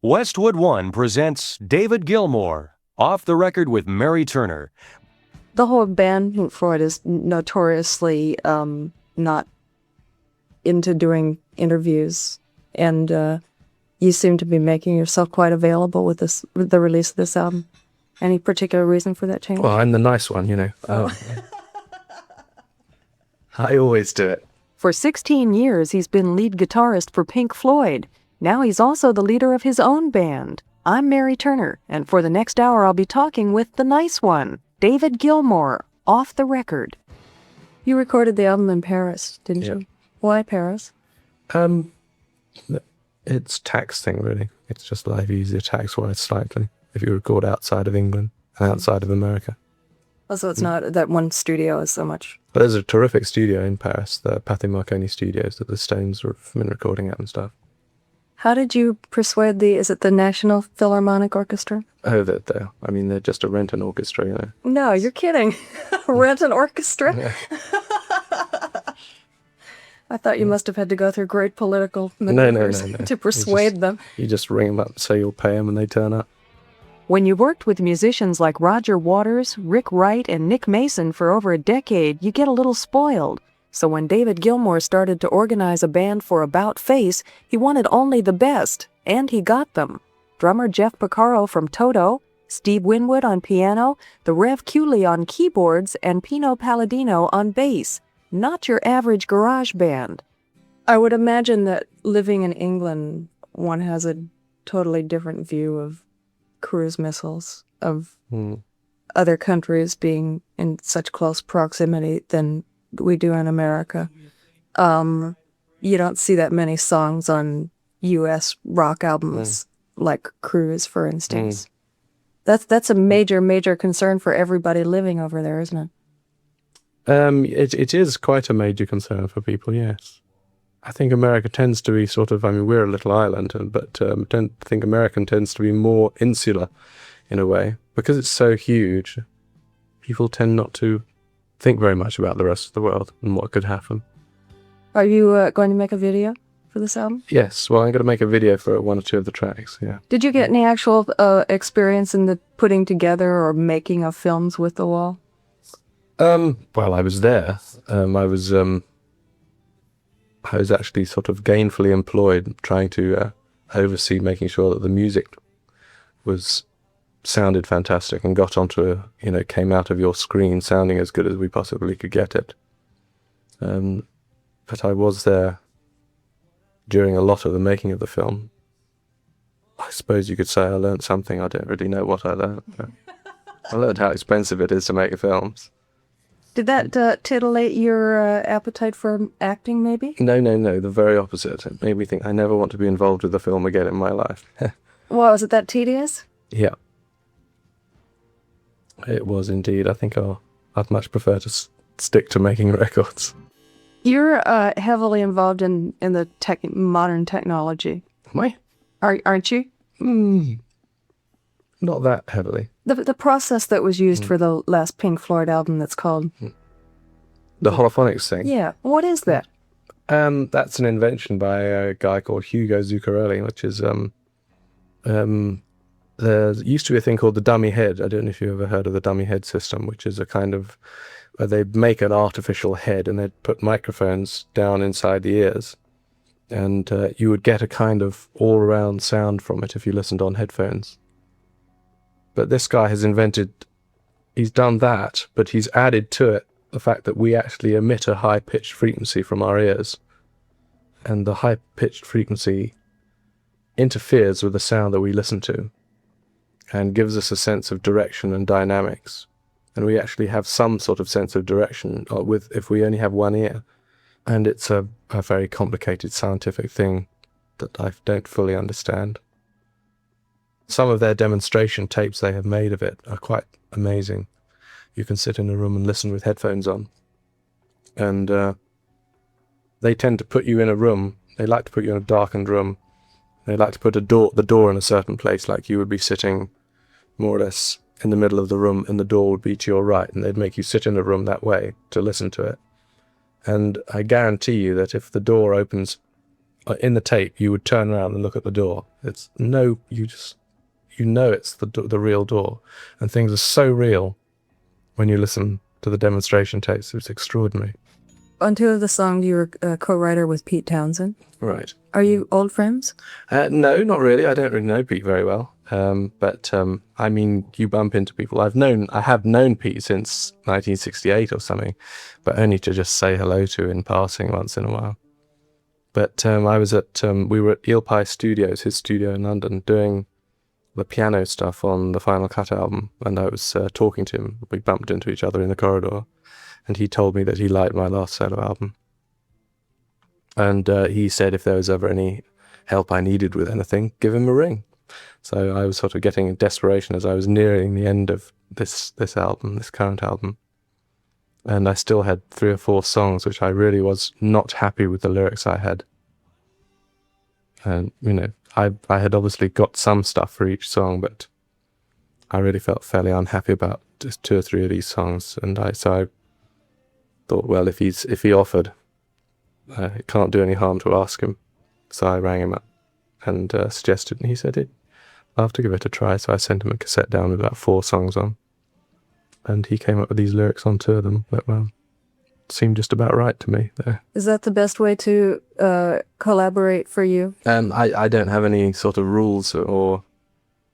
Westwood One presents David Gilmour, Off the Record with Mary Turner. The whole band, Pink Floyd, is notoriously not into doing interviews, and you seem to be making yourself quite available with the release of this album. Any particular reason for that change? Well, I'm the nice one, you know. I always do it. For 16 years, he's been lead guitarist for Pink Floyd. Now he's also the leader of his own band. I'm Mary Turner, and for the next hour I'll be talking with the nice one, David Gilmour, Off the Record. You recorded the album in Paris, didn't you? Why Paris? It's tax thing, really. It's just a lot easier tax-wise slightly if you record outside of England and outside of America. Oh, so it's not that one studio is so much. But there's a terrific studio in Paris, the Pathé Marconi Studios, that the Stones have been recording at and stuff. How did you persuade is it the National Philharmonic Orchestra? Oh, they're just a rent an orchestra, you know. No, you're kidding. Rent an orchestra? Yeah. I thought you must have had to go through great political No. to persuade them. You just ring them up, say you'll pay them, and they turn up. When you worked with musicians like Roger Waters, Rick Wright, and Nick Mason for over a decade, you get a little spoiled. So when David Gilmour started to organize a band for About Face, he wanted only the best, and he got them. Drummer Jeff Porcaro from Toto, Steve Winwood on piano, the Rev Cooley on keyboards, and Pino Palladino on bass. Not your average garage band. I would imagine that living in England, one has a totally different view of cruise missiles, of other countries being in such close proximity than we do in America. You don't see that many songs on U.S. rock albums like Cruise, for instance. That's a major concern for everybody living over there, isn't it? It is quite a major concern for people, yes. I think America tends to be we're a little island, but I think American tends to be more insular in a way. Because it's so huge, people tend not to think very much about the rest of the world and what could happen. Are you going to make a video for this album? Yes, well, I'm going to make a video for one or two of the tracks, yeah. Did you get any actual experience in the putting together or making of films with The Wall? Well, I was there. I was actually sort of gainfully employed trying to oversee making sure that the music sounded fantastic and got onto, came out of your screen sounding as good as we possibly could get it. But I was there during a lot of the making of the film. I suppose you could say I learned something. I don't really know what I learned. I learned how expensive it is to make films. Did that titillate your appetite for acting, maybe? No, the very opposite. It made me think I never want to be involved with a film again in my life. Well, was it that tedious? Yeah. It was indeed. I think I'd much prefer to stick to making records. You're heavily involved in the modern technology. Am I? Aren't you? Not that heavily. The process that was used for the last Pink Floyd album that's called... The holophonics thing? Yeah. What is that? That's an invention by a guy called Hugo Zuccarelli, which is... there used to be a thing called the dummy head. I don't know if you've ever heard of the dummy head system, which is a kind of... where they make an artificial head and they'd put microphones down inside the ears. And you would get a kind of all-around sound from it if you listened on headphones. But this guy he's done that, but he's added to it the fact that we actually emit a high-pitched frequency from our ears. And the high-pitched frequency interferes with the sound that we listen to and gives us a sense of direction and dynamics. And we actually have some sort of sense of direction if we only have one ear. And it's a very complicated scientific thing that I don't fully understand. Some of their demonstration tapes they have made of it are quite amazing. You can sit in a room and listen with headphones on. And they tend to put you in a room. They like to put you in a darkened room. They like to put the door in a certain place, like you would be sitting more or less in the middle of the room and the door would be to your right, and they'd make you sit in a room that way to listen to it. And I guarantee you that if the door opens in the tape, you would turn around and look at the door. It's no, you know it's the real door, and things are so real when you listen to the demonstration tapes. It's extraordinary. On two of the songs, you were a co-writer with Pete Townsend. Right. Are you old friends? No, not really. I don't really know Pete very well. But I mean, you bump into people. I have known Pete since 1968 or something, but only to just say hello to in passing once in a while. But we were at Eel Pie Studios, his studio in London, doing the piano stuff on the Final Cut album, and I was talking to him. We bumped into each other in the corridor, and he told me that he liked my last solo album. And he said if there was ever any help I needed with anything, give him a ring. So I was sort of getting in desperation as I was nearing the end of this album, this current album. And I still had 3 or 4 songs which I really was not happy with the lyrics I had. And, you know, I had obviously got some stuff for each song, but I really felt fairly unhappy about just 2 or 3 of these songs. And so I thought, well, if he offered, it can't do any harm to ask him. So I rang him up and suggested, and he said he'd love to give it a try. So I sent him a cassette down with about 4 songs on, and he came up with these lyrics on 2 of them that seemed just about right to me there. Is that the best way to collaborate for you? I don't have any sort of rules or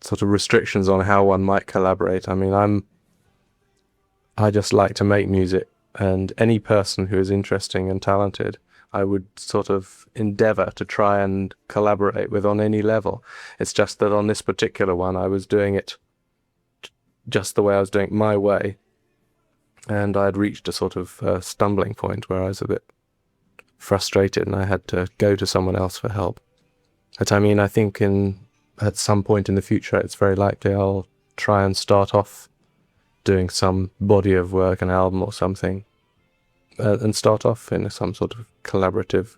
sort of restrictions on how one might collaborate. I mean, I just like to make music, and any person who is interesting and talented, I would sort of endeavor to try and collaborate with on any level. It's just that on this particular one, I was doing it just the way I was doing it, my way. And I had reached a sort of stumbling point where I was a bit frustrated and I had to go to someone else for help. But I mean, I think at some point in the future, it's very likely I'll try and start off doing some body of work, an album or something, and start off in some sort of collaborative.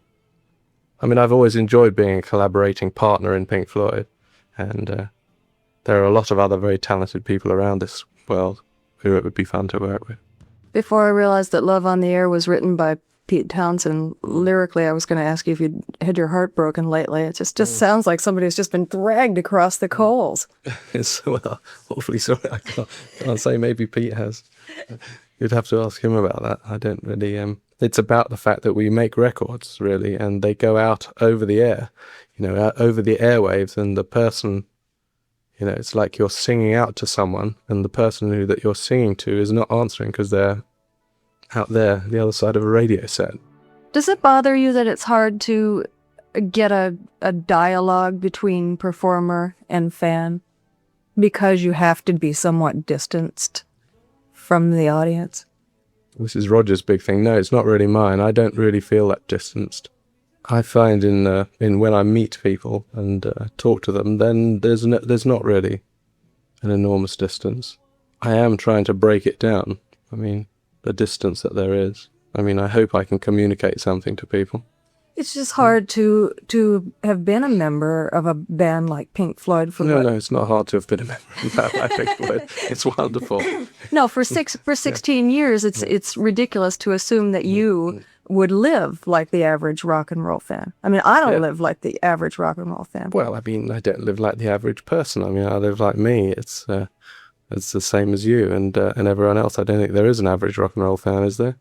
I mean, I've always enjoyed being a collaborating partner in Pink Floyd, and there are a lot of other very talented people around this world who it would be fun to work with. Before I realized that Love on the Air was written by Pete Townsend, lyrically, I was going to ask you if you'd had your heart broken lately. It just sounds like somebody who's just been dragged across the coals. It's, well, awfully sorry. I can't say maybe Pete has. You'd have to ask him about that. I don't really... It's about the fact that we make records, really, and they go out over the air, over the airwaves, and the person... it's like you're singing out to someone, and the person that you're singing to is not answering because they're out there, the other side of a radio set. Does it bother you that it's hard to get a dialogue between performer and fan because you have to be somewhat distanced from the audience? This is Roger's big thing. No, it's not really mine. I don't really feel that distanced. I find in when I meet people and talk to them, then there's not really an enormous distance. I am trying to break it down. I mean, the distance that there is. I mean, I hope I can communicate something to people. It's just hard to have been a member of a band like Pink Floyd for... No, it's not hard to have been a member of a band like Pink Floyd. It's wonderful. No, for 16 years, it's ridiculous to assume that you would live like the average rock and roll fan. I mean, I don't live like the average rock and roll fan. Well, I mean, I don't live like the average person. I mean, I live like me. It's the same as you and everyone else. I don't think there is an average rock and roll fan, is there?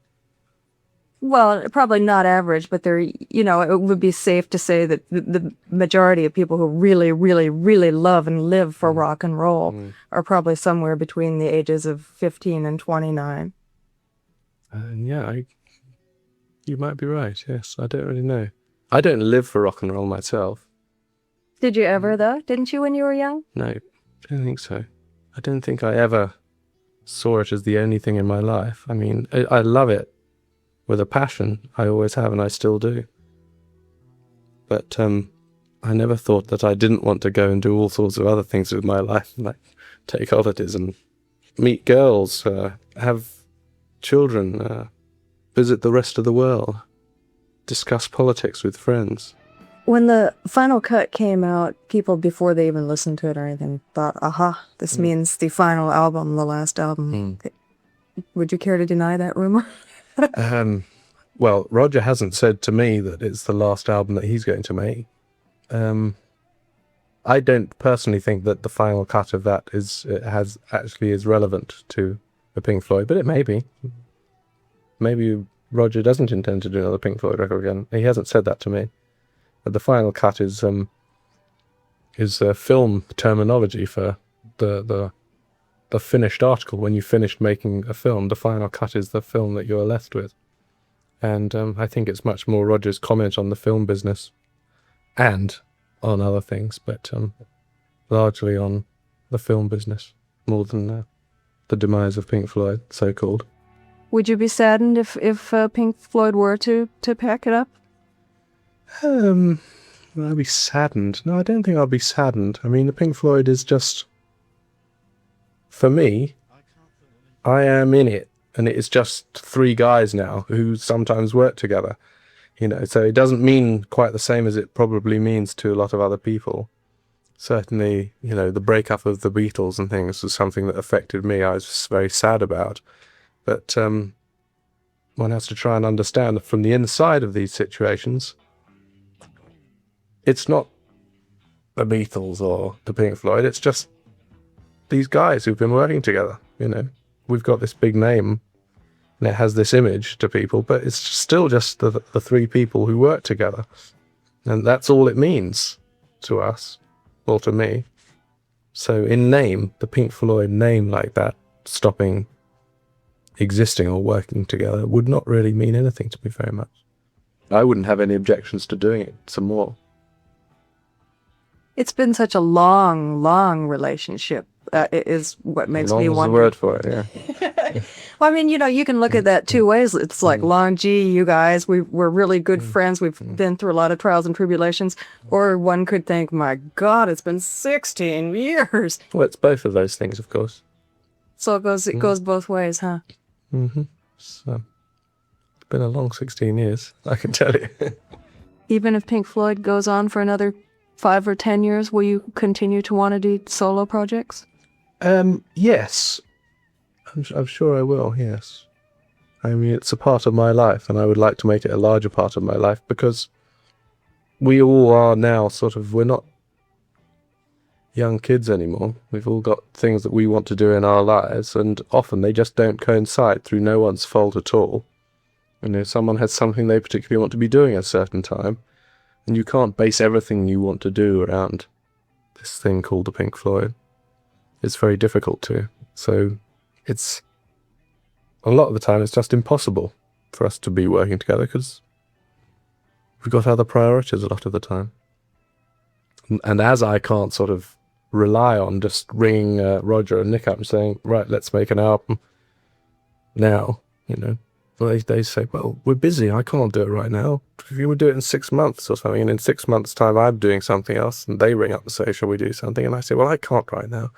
Well, probably not average, but there, it would be safe to say that the majority of people who really, really, really love and live for rock and roll are probably somewhere between the ages of 15 and 29. You might be right, yes. I don't really know. I don't live for rock and roll myself. Did you ever, though? Didn't you when you were young? No, I don't think so. I don't think I ever saw it as the only thing in my life. I mean, I love it with a passion. I always have, and I still do. But I never thought that I didn't want to go and do all sorts of other things with my life, like take holidays and meet girls, have children, visit the rest of the world, discuss politics with friends. When the final cut came out, people, before they even listened to it or anything, thought, aha, this means the final album, the last album. Would you care to deny that rumor? Well, Roger hasn't said to me that it's the last album that he's going to make. I don't personally think that the final cut of that is relevant to the Pink Floyd, but it may be. Maybe Roger doesn't intend to do another Pink Floyd record again. He hasn't said that to me. But the final cut is film terminology for the finished article. When you finished making a film, the final cut is the film that you're left with. And I think it's much more Roger's comment on the film business and on other things, but largely on the film business more than the demise of Pink Floyd, so-called. Would you be saddened if Pink Floyd were to pack it up? I'd be saddened. No, I don't think I'll be saddened. I mean, the Pink Floyd is just, for me, I am in it, and it is just three guys now who sometimes work together. You know, so it doesn't mean quite the same as it probably means to a lot of other people. Certainly, you know, the breakup of the Beatles and things was something that affected me. I was very sad about. But one has to try and understand from the inside of these situations, it's not the Beatles or the Pink Floyd, it's just these guys who've been working together, you know. We've got this big name, and it has this image to people, but it's still just the three people who work together. And that's all it means to us, or to me. So in name, the Pink Floyd name like that, stopping existing or working together, would not really mean anything to me very much. I wouldn't have any objections to doing it some more. It's been such a long relationship. Is what makes me wonder. Long is the word for it, yeah. Well, I mean, you know, you can look at that two ways. It's like, long, gee, you guys, we're really good friends. We've been through a lot of trials and tribulations. Or one could think, my God, it's been 16 years. Well, it's both of those things, of course. So it goes both ways, huh? Mm-hmm. So, it's been a long 16 years, I can tell you. Even if Pink Floyd goes on for another 5 or 10 years, will you continue to want to do solo projects? Yes. I'm sure I will, yes. I mean, it's a part of my life, and I would like to make it a larger part of my life, because we all are now we're not young kids anymore. We've all got things that we want to do in our lives, and often they just don't coincide through no one's fault at all. And if someone has something they particularly want to be doing at a certain time, and you can't base everything you want to do around this thing called the Pink Floyd. It's very difficult to. So it's, a lot of the time, it's just impossible for us to be working together because we've got other priorities a lot of the time. And as I can't sort of rely on just ringing Roger and Nick up and saying, right, let's make an album now, you know. Well, they say, well, we're busy, I can't do it right now. If you would do it in 6 months or something, and in 6 months' time I'm doing something else, and they ring up and say, shall we do something? And I say, well, I can't right now.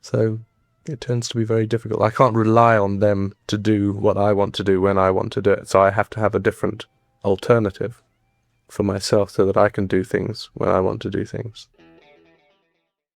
So it tends to be very difficult. I can't rely on them to do what I want to do when I want to do it. So I have to have a different alternative for myself so that I can do things when I want to do things.